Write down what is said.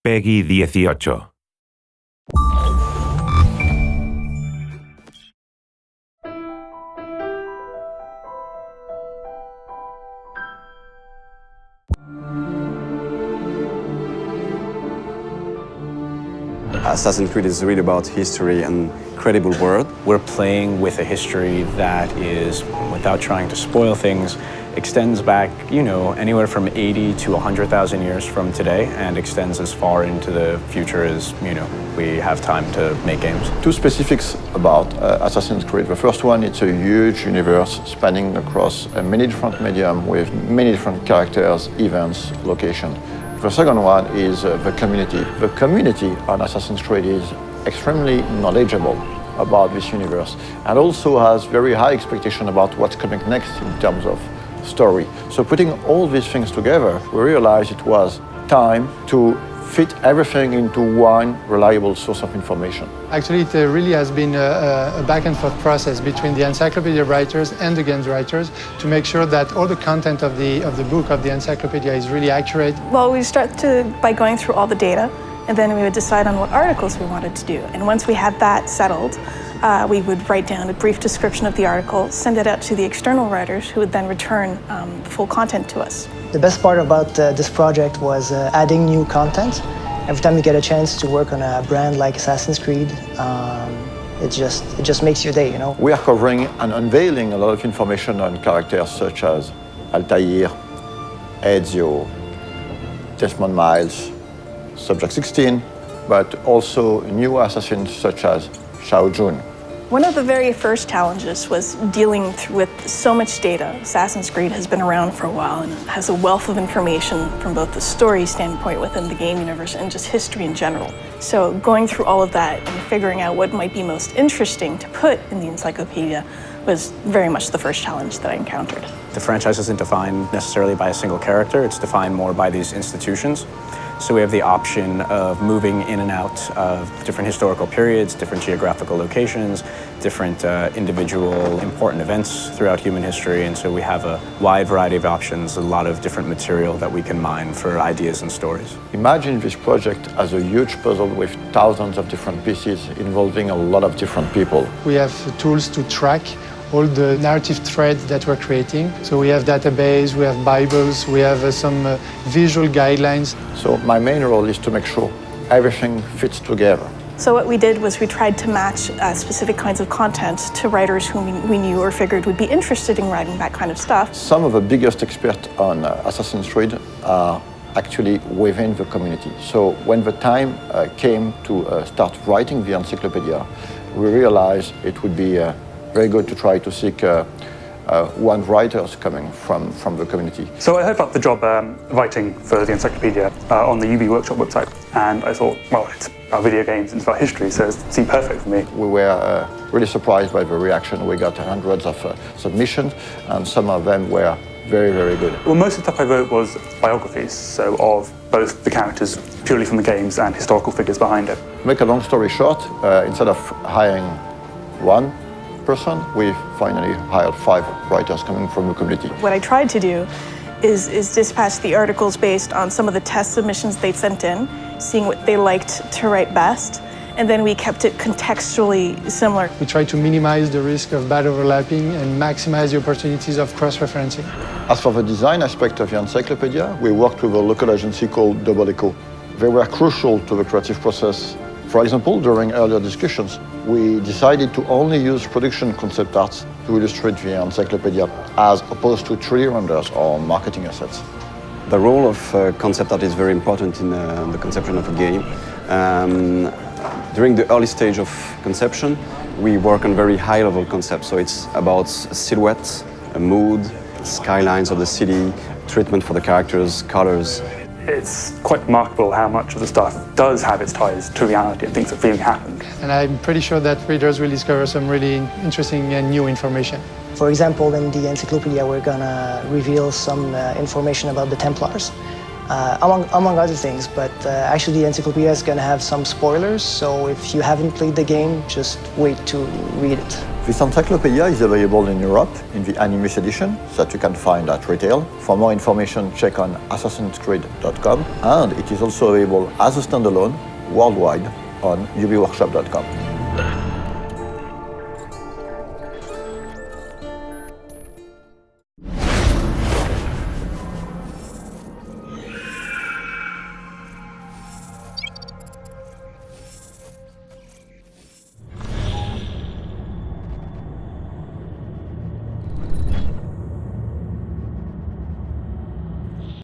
Peggy 18. Assassin's Creed is really about history and credible world. We're playing with a history that is, without trying to spoil things, extends back, anywhere from 80 to 100,000 years from today and extends as far into the future as, we have time to make games. Two specifics about Assassin's Creed. The first one, it's a huge universe spanning across many different mediums with many different characters, events, locations. The second one is the community. The community on Assassin's Creed is extremely knowledgeable about this universe and also has very high expectation about what's coming next in terms of story. So putting all these things together, we realized it was time to fit everything into one reliable source of information. Actually, it really has been a back and forth process between the encyclopedia writers and the games writers to make sure that all the content of the book, of the encyclopedia, is really accurate. Well, we start by going through all the data, and then we would decide on what articles we wanted to do. And once we had that settled, we would write down a brief description of the article, send it out to the external writers, who would then return the full content to us. The best part about this project was adding new content. Every time you get a chance to work on a brand like Assassin's Creed, it just makes your day, We are covering and unveiling a lot of information on characters such as Altair, Ezio, Desmond Miles, Subject 16, but also new assassins such as Shao Jun. One of the very first challenges was dealing with so much data. Assassin's Creed has been around for a while and has a wealth of information from both the story standpoint within the game universe and just history in general. So going through all of that and figuring out what might be most interesting to put in the encyclopedia was very much the first challenge that I encountered. The franchise isn't defined necessarily by a single character, it's defined more by these institutions. So we have the option of moving in and out of different historical periods, different geographical locations, different individual important events throughout human history. And so we have a wide variety of options, a lot of different material that we can mine for ideas and stories. Imagine this project as a huge puzzle with thousands of different pieces involving a lot of different people. We have tools to track all the narrative threads that we're creating. So we have database, we have Bibles, we have some visual guidelines. So my main role is to make sure everything fits together. So what we did was we tried to match specific kinds of content to writers whom we knew or figured would be interested in writing that kind of stuff. Some of the biggest experts on Assassin's Creed are actually within the community. So when the time came to start writing the encyclopedia, we realized it would be very good to try to seek one writers coming from the community. So I heard about the job writing for the encyclopedia on the UB Workshop website, and I thought, well, it's about video games and it's about history, so it seemed perfect for me. We were really surprised by the reaction. We got hundreds of submissions, and some of them were very, very good. Well, most of the stuff I wrote was biographies, so of both the characters purely from the games and historical figures behind it. To make a long story short, instead of hiring one person, we finally hired 5 writers coming from the community. What I tried to do is dispatch the articles based on some of the test submissions they'd sent in, seeing what they liked to write best, and then we kept it contextually similar. We try to minimize the risk of bad overlapping and maximize the opportunities of cross-referencing. As for the design aspect of the encyclopedia, we worked with a local agency called Double Echo. They were crucial to the creative process. For example, during earlier discussions, we decided to only use production concept arts to illustrate the encyclopedia, as opposed to 3D renders or marketing assets. The role of concept art is very important in the conception of a game. During the early stage of conception, we work on very high-level concepts. So it's about silhouette, a mood, skylines of the city, treatment for the characters, colors. It's quite remarkable how much of the stuff does have its ties to reality and things that really happened. And I'm pretty sure that readers will discover some really interesting and new information. For example, in the encyclopedia, we're gonna reveal some information about the Templars, among other things, but actually the encyclopedia is gonna have some spoilers, so if you haven't played the game, just wait to read it. This encyclopedia is available in Europe in the Animus edition that you can find at retail. For more information, check on assassinscreed.com, and it is also available as a standalone worldwide on ubworkshop.com.